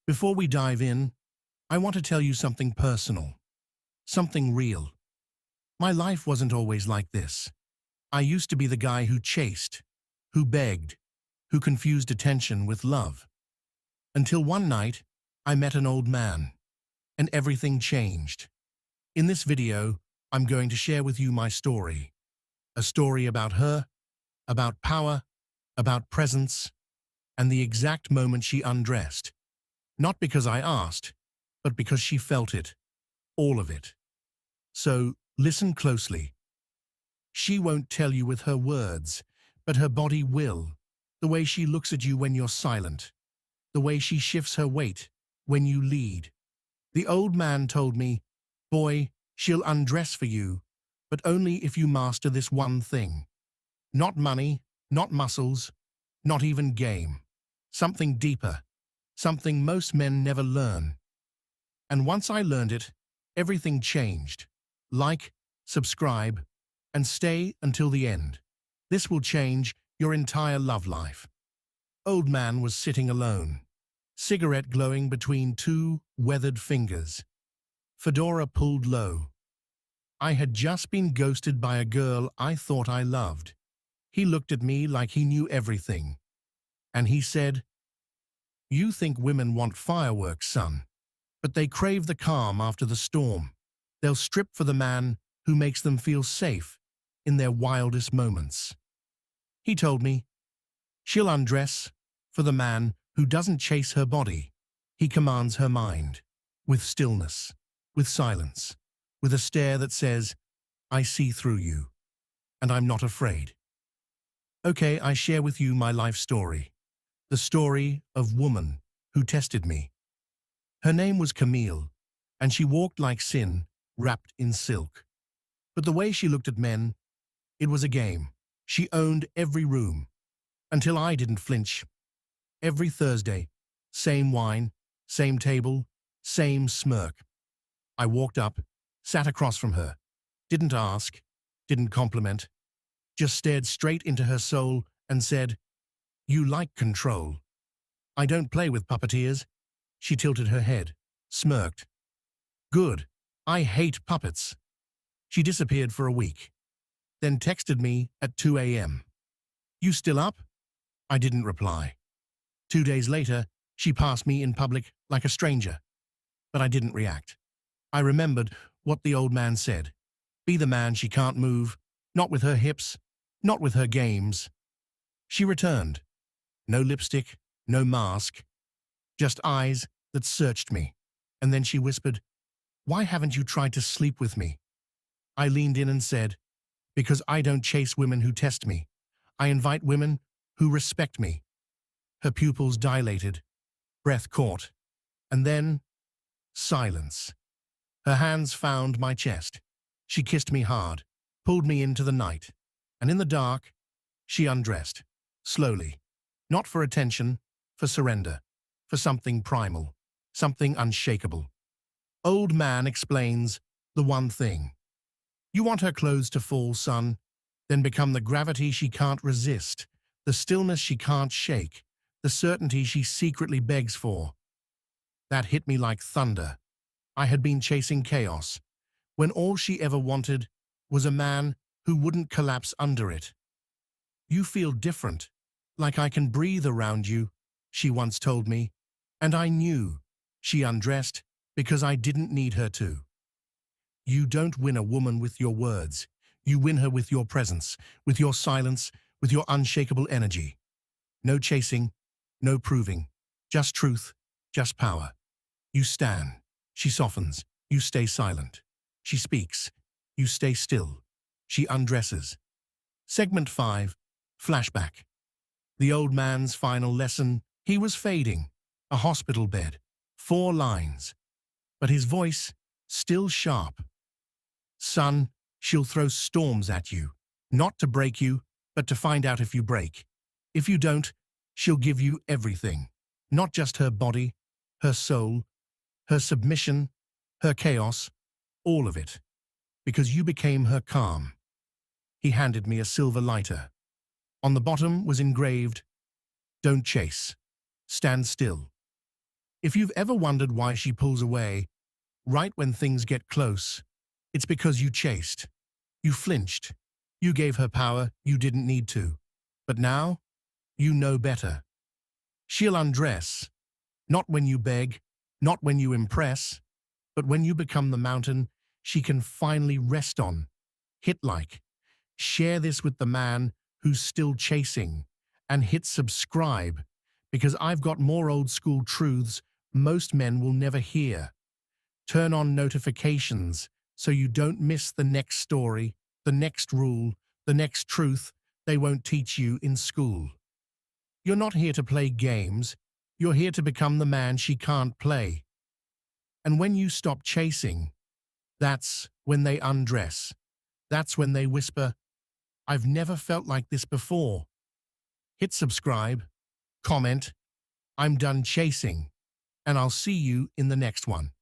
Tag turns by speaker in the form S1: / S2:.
S1: Before we dive in, I want to tell you something personal, something real. My life wasn't always like this. I used to be the guy who chased, who begged, who confused attention with love. Until one night, I met an old man, and everything changed. In this video, I'm going to share with you my story. A story about her, about power, about presence, and the exact moment she undressed. Not because I asked, but because she felt it, all of it. So, listen closely. She won't tell you with her words, but her body will. The way she looks at you when you're silent. The way she shifts her weight when you lead. The old man told me, "Boy, she'll undress for you, but only if you master this one thing. Not money, not muscles, not even game. Something deeper, something most men never learn." And once I learned it, everything changed. Like, subscribe, and stay until the end. This will change your entire love life. Old man was sitting alone, cigarette glowing between two weathered fingers. Fedora pulled low. I had just been ghosted by a girl I thought I loved. He looked at me like he knew everything. And he said, "You think women want fireworks, son, but they crave the calm after the storm. They'll strip for the man who makes them feel safe in their wildest moments." He told me, "She'll undress for the man who doesn't chase her body. He commands her mind, with stillness, with silence, with a stare that says, 'I see through you, and I'm not afraid.'" Okay, I share with you my life story. The story of woman who tested me. Her name was Camille, and she walked like sin, wrapped in silk. But the way she looked at men, it was a game. She owned every room, until I didn't flinch. Every Thursday, same wine, same table, same smirk. I walked up, sat across from her, didn't ask, didn't compliment, just stared straight into her soul and said, "You like control. I don't play with puppeteers." She tilted her head, smirked. "Good. I hate puppets." She disappeared for a week, then texted me at 2 a.m. "You still up?" I didn't reply. 2 days later, she passed me in public like a stranger, but I didn't react. I remembered what the old man said. Be the man she can't move, not with her hips, not with her games. She returned. No lipstick, no mask, just eyes that searched me. And then she whispered, "Why haven't you tried to sleep with me?" I leaned in and said, "Because I don't chase women who test me. I invite women who respect me." Her pupils dilated, breath caught, and then silence. Her hands found my chest. She kissed me hard, pulled me into the night, and in the dark, she undressed, slowly, not for attention, for surrender, for something primal, something unshakable. Old man explains the one thing. You want her clothes to fall, son, then become the gravity she can't resist, the stillness she can't shake, the certainty she secretly begs for. That hit me like thunder. I had been chasing chaos, when all she ever wanted was a man who wouldn't collapse under it. "You feel different, like I can breathe around you," she once told me, and I knew. She undressed because I didn't need her to. You don't win a woman with your words. You win her with your presence, with your silence, with your unshakable energy. No chasing, no proving, just truth, just power. You stand, she softens, you stay silent. She speaks, you stay still. She undresses. Segment 5, Flashback. The old man's final lesson. He was fading. A hospital bed. 4 lines. But his voice, still sharp. "Son, she'll throw storms at you. Not to break you, but to find out if you break. If you don't, she'll give you everything. Not just her body, her soul, her submission, her chaos, all of it. Because you became her calm." He handed me a silver lighter. On the bottom was engraved, "Don't chase. Stand still." If you've ever wondered why she pulls away right when things get close, it's because you chased. You flinched. You gave her power you didn't need to. But now, you know better. She'll undress, not when you beg, not when you impress, but when you become the mountain she can finally rest on. Hit like. Share this with the man who's still chasing, and hit subscribe, because I've got more old school truths most men will never hear. Turn on notifications so you don't miss the next story, the next rule, the next truth they won't teach you in school. You're not here to play games, you're here to become the man she can't play. And when you stop chasing, that's when they undress. That's when they whisper, "I've never felt like this before." Hit subscribe, comment, "I'm done chasing," and I'll see you in the next one.